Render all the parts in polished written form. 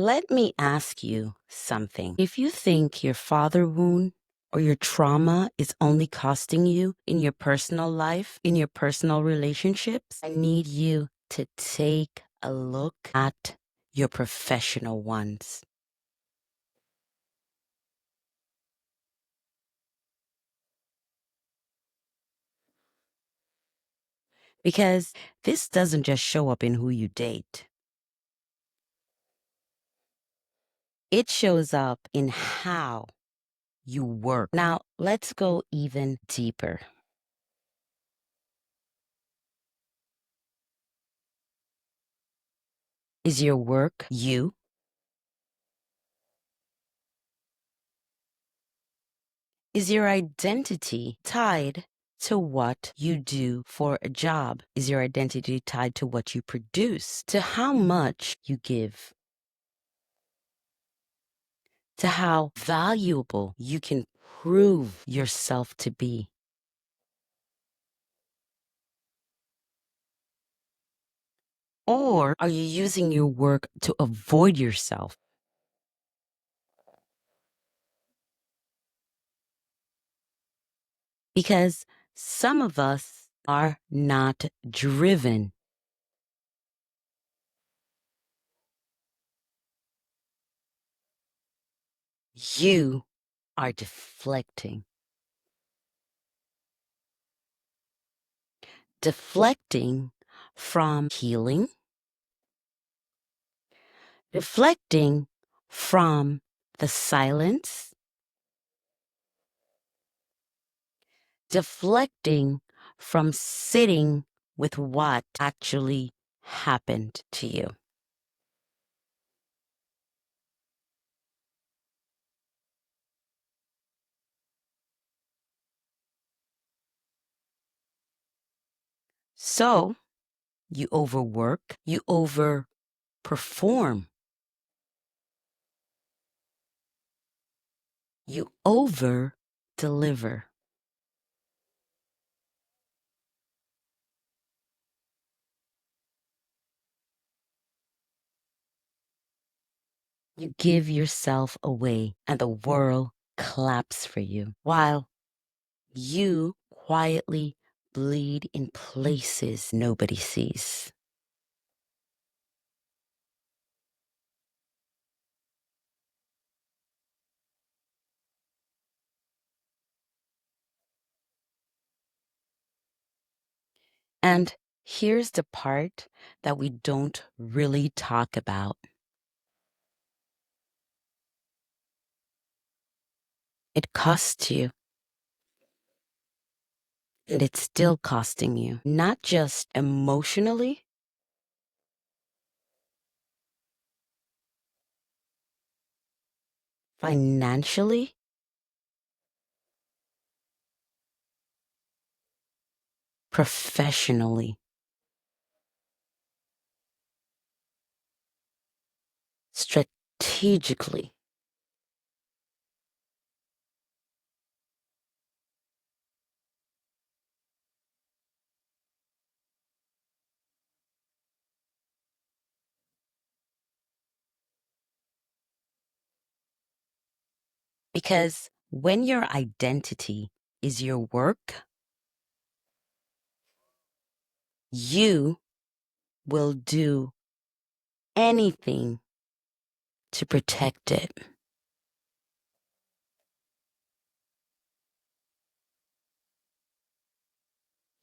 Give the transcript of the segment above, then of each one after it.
Let me ask you something. If you think your father wound or your trauma is only costing you in your personal life, in your personal relationships, I need you to take a look at your professional ones. Because this doesn't just show up in who you date. It shows up in how you work. Now, let's go even deeper. Is your work you? Is your identity tied to what you do for a job? Is your identity tied to what you produce, to how much you give, to how valuable you can prove yourself to be? Or are you using your work to avoid yourself? Because some of us are not driven. You are deflecting. Deflecting from healing, deflecting from the silence, deflecting from sitting with what actually happened to you. So you overwork, you overperform, you over deliver. You give yourself away and the world claps for you while you quietly bleed in places nobody sees. And here's the part that we don't really talk about. It costs you. And it's still costing you, not just emotionally, financially, professionally, strategically. Because when your identity is your work, you will do anything to protect it.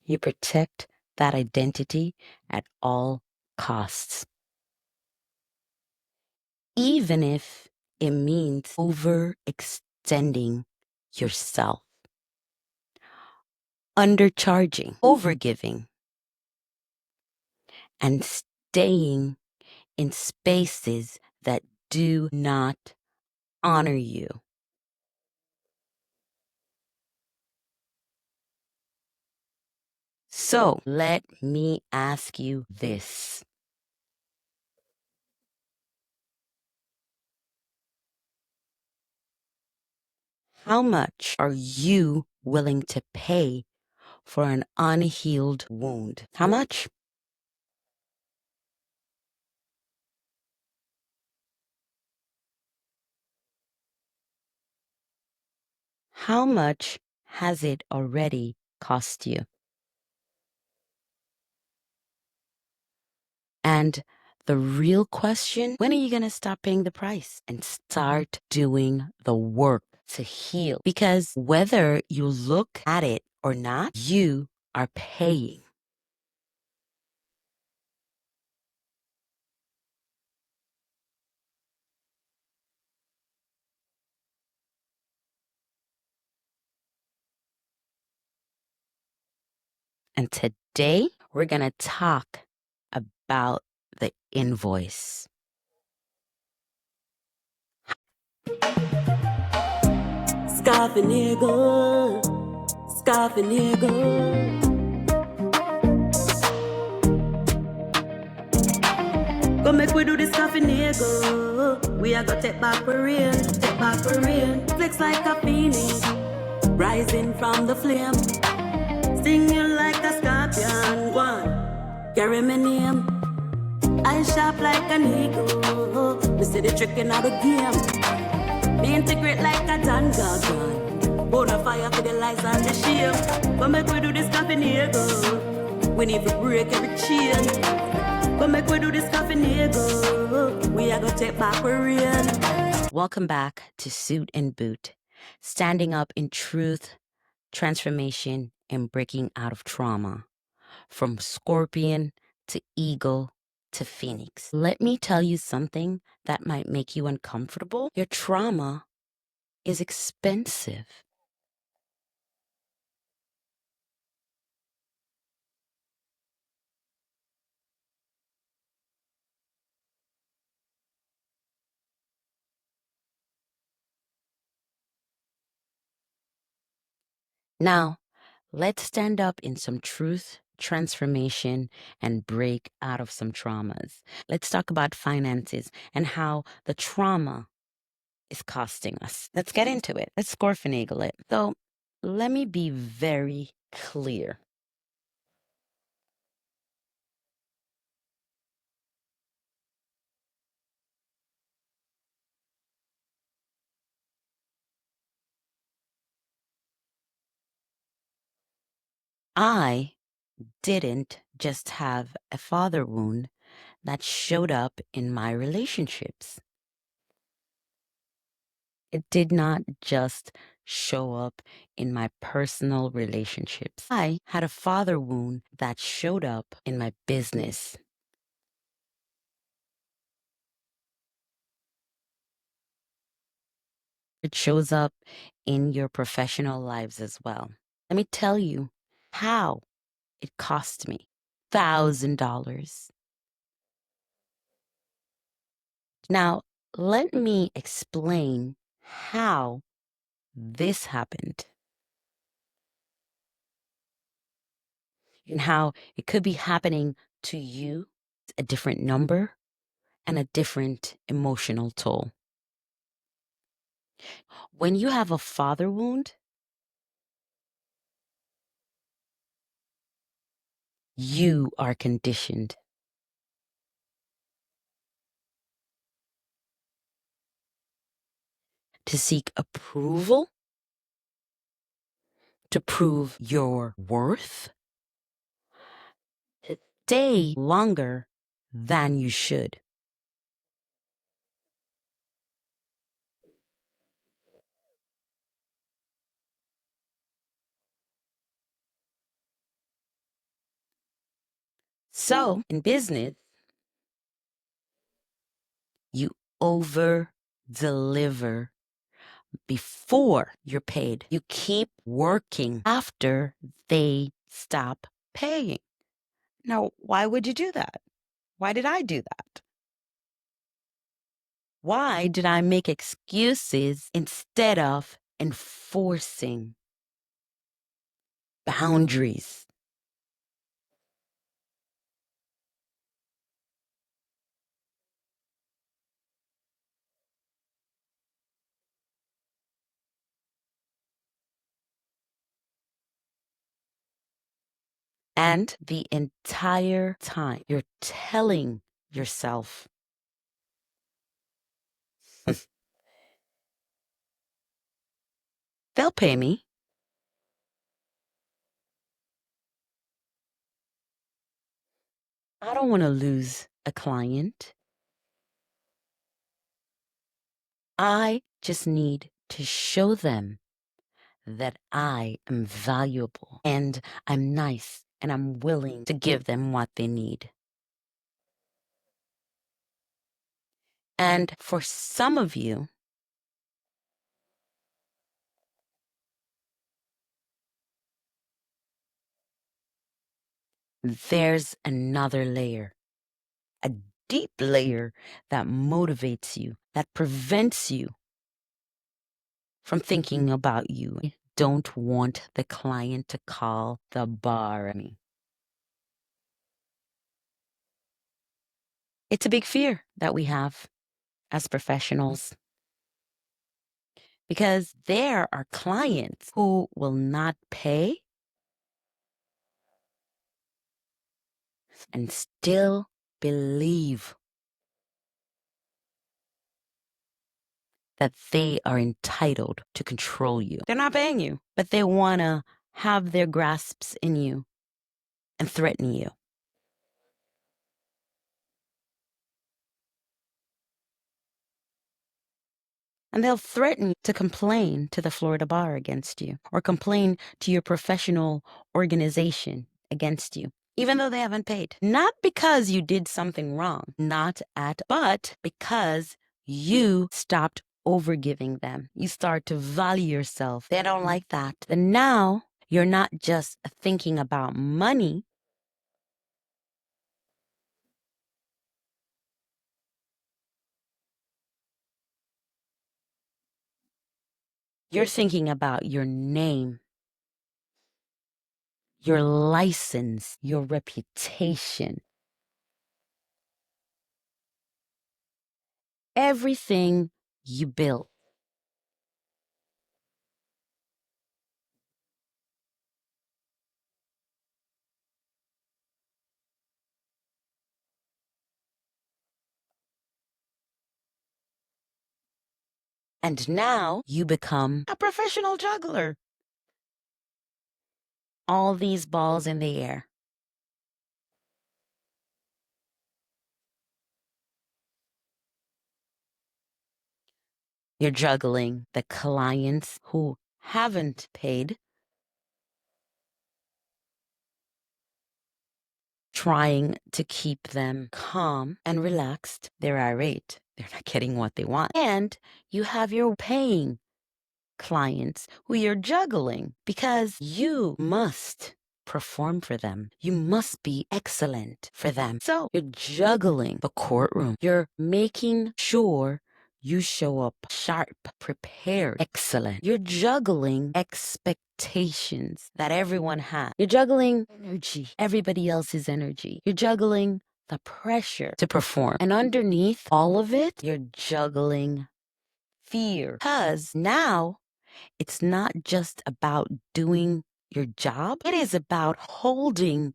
You protect that identity at all costs, even if it means overextending yourself, undercharging, overgiving, and staying in spaces that do not honor you. So let me ask you this. How much are you willing to pay for an unhealed wound? How much? How much has it already cost you? And the real question, when are you going to stop paying the price and start doing the work to heal? Because whether you look at it or not, you are paying. And today we're going to talk about the invoice. Scarfing nigga, scarfing nigga. Go make we do this scarfing nigga. We are gonna take back for real, take back for real. Flex like a phoenix, rising from the flame. Stinging like a scorpion, one. Carry my name. I sharp like an eagle. We see the trick in the game. Me integrate like a John Gargan. Burn a fire for the lies and the shame. But make we do this coffee nigga. We need to break every chain. But make we do this coffee nigga. We are gonna take back for real. Welcome back to SUITT and Boot, standing up in truth, transformation, and breaking out of trauma. From scorpion to eagle to phoenix. Let me tell you something that might make you uncomfortable. Your trauma is expensive. Now, let's stand up in some truth, transformation, and break out of some traumas. Let's talk about finances and how the trauma is costing us. Let's get into it. Let's score-finagle it. So, let me be very clear. I didn't just have a father wound that showed up in my relationships. It did not just show up in my personal relationships. I had a father wound that showed up in my business. It shows up in your professional lives as well. Let me tell you how it cost me $1,000. Now, let me explain how this happened and how it could be happening to you, a different number and a different emotional toll. When you have a father wound, you are conditioned to seek approval, to prove your worth, to stay longer than you should. So, in business, you over deliver before you're paid. You keep working after they stop paying. Now, why would you do that? Why did I do that? Why did I make excuses instead of enforcing boundaries? And the entire time you're telling yourself, they'll pay me. I don't want to lose a client. I just need to show them that I am valuable and I'm nice and I'm willing to give them what they need. And for some of you, there's another layer, a deep layer that motivates you, that prevents you from thinking about you. I don't want the client to call the bar at me. It's a big fear that we have as professionals because there are clients who will not pay and still believe that they are entitled to control you. They're not paying you, but they want to have their grasps in you and threaten you. And they'll threaten to complain to the Florida bar against you or complain to your professional organization against you, even though they haven't paid. Not because you did something wrong, but because you stopped overgiving them. You start to value yourself. They don't like that. And now you're not just thinking about money. You're thinking about your name, your license, your reputation. Everything you built. And now you become a professional juggler. All these balls in the air. You're juggling the clients who haven't paid, trying to keep them calm and relaxed. They're irate. They're not getting what they want. And you have your paying clients who you're juggling because you must perform for them. You must be excellent for them. So you're juggling the courtroom. You're making sure you show up sharp, prepared, excellent. You're juggling expectations that everyone has. You're juggling energy, everybody else's energy. You're juggling the pressure to perform. And underneath all of it, you're juggling fear. Because now it's not just about doing your job. It is about holding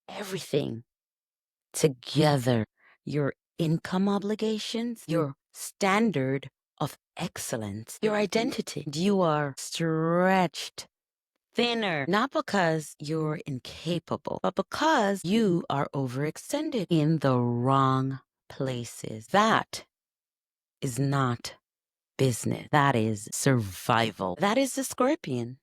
everything together. Your income obligations, your standard of excellence, your identity. You are stretched thinner, not because you're incapable, but because you are overextended in the wrong places. That is not business. That is survival. That is the scorpion.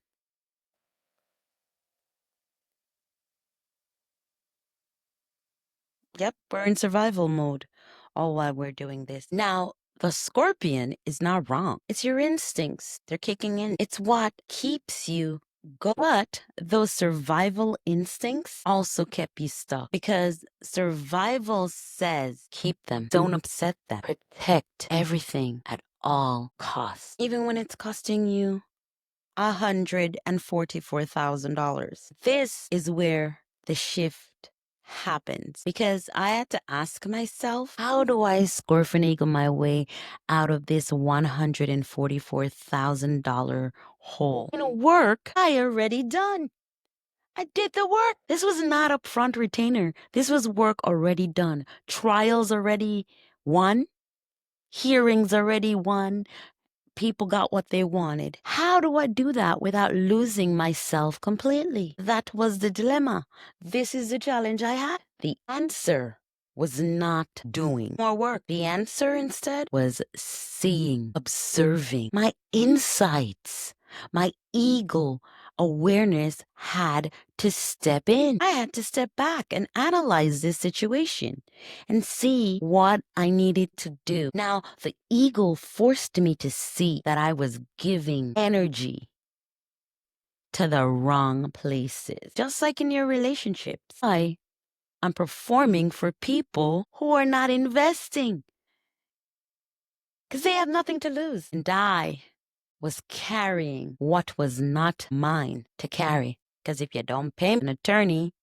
Yep, we're in survival mode all while we're doing this. Now, the scorpion is not wrong. It's your instincts. They're kicking in. It's what keeps you going. But those survival instincts also kept you stuck because survival says keep them. Don't upset them. Protect everything at all costs. Even when it's costing you $144,000. This is where the shift happens because I had to ask myself, how do I scorfinagle my way out of this $144,000 hole? Work I already done. I did the work. This was not upfront retainer. This was work already done. Trials already won. Hearings already won. people got what they wanted. How do I do that without losing myself completely? That was the dilemma. This is the challenge I had. The answer was not doing more work. The answer instead was seeing, observing. My insights, my ego awareness had to step in. I had to step back and analyze this situation and see what I needed to do. Now, the ego forced me to see that I was giving energy to the wrong places. Just like in your relationships. I'm performing for people who are not investing because they have nothing to lose. And I was carrying what was not mine to carry. Because if you don't pay an attorney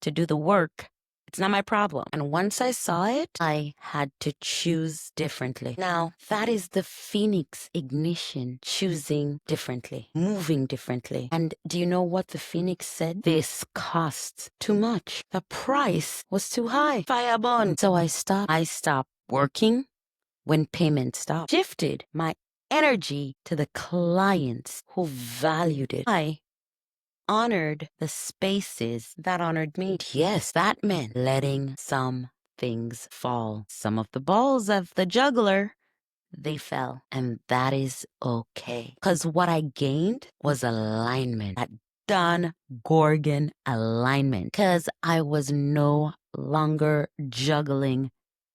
to do the work, it's not my problem. And once I saw it, I had to choose differently. Now, that is the Phoenix ignition, choosing differently, moving differently. And do you know what the Phoenix said? This costs too much. The price was too high. Firebone. So I stopped working when payment stopped. Shifted my energy to the clients who valued it. I honored the spaces that honored me. Yes, that meant letting some things fall. Some of the balls of the juggler, they fell. And that is okay. Because what I gained was alignment. That Don Gorgon alignment. Because I was no longer juggling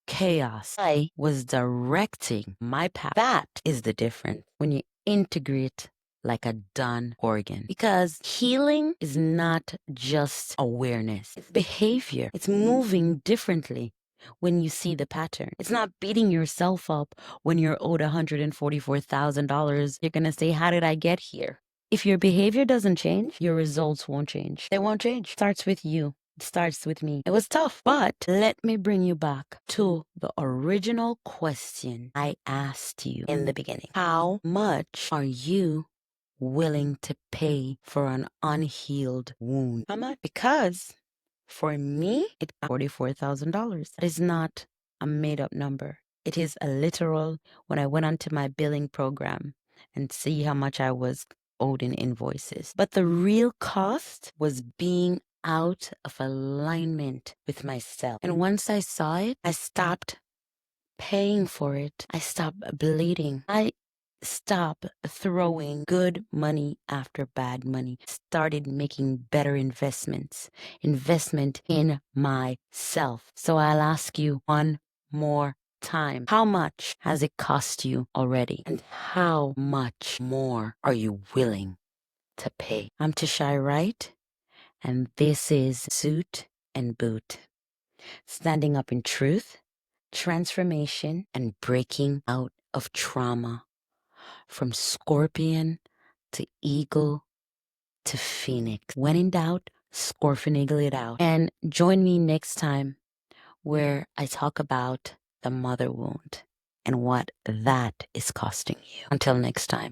chaos. I was directing my path. That is the difference when you integrate like a Don Gorgon. Because healing is not just awareness, it's behavior. It's moving differently when you see the pattern. It's not beating yourself up when you're owed $144,000. You're going to say, how did I get here? If your behavior doesn't change, your results won't change. They won't change. It starts with you. It starts with me. It was tough, but let me bring you back to the original question I asked you in the beginning. How much are you willing to pay for an unhealed wound? How much? Because for me, it's $44,000. That is not a made-up number. It is a literal, when I went onto my billing program and see how much I was owed in invoices. But the real cost was being out of alignment with myself. And once I saw it, I stopped paying for it. I stopped bleeding. I stopped throwing good money after bad money. Started making better investment in myself. So I'll ask you one more time. How much has it cost you already? And how much more are you willing to pay? I'm Tshai Wright, and this is SUITT and Boot. Standing up in truth, transformation, and breaking out of trauma. From scorpion to eagle to phoenix. When in doubt, scorpioneagle it out. And join me next time where I talk about the mother wound and what that is costing you. Until next time.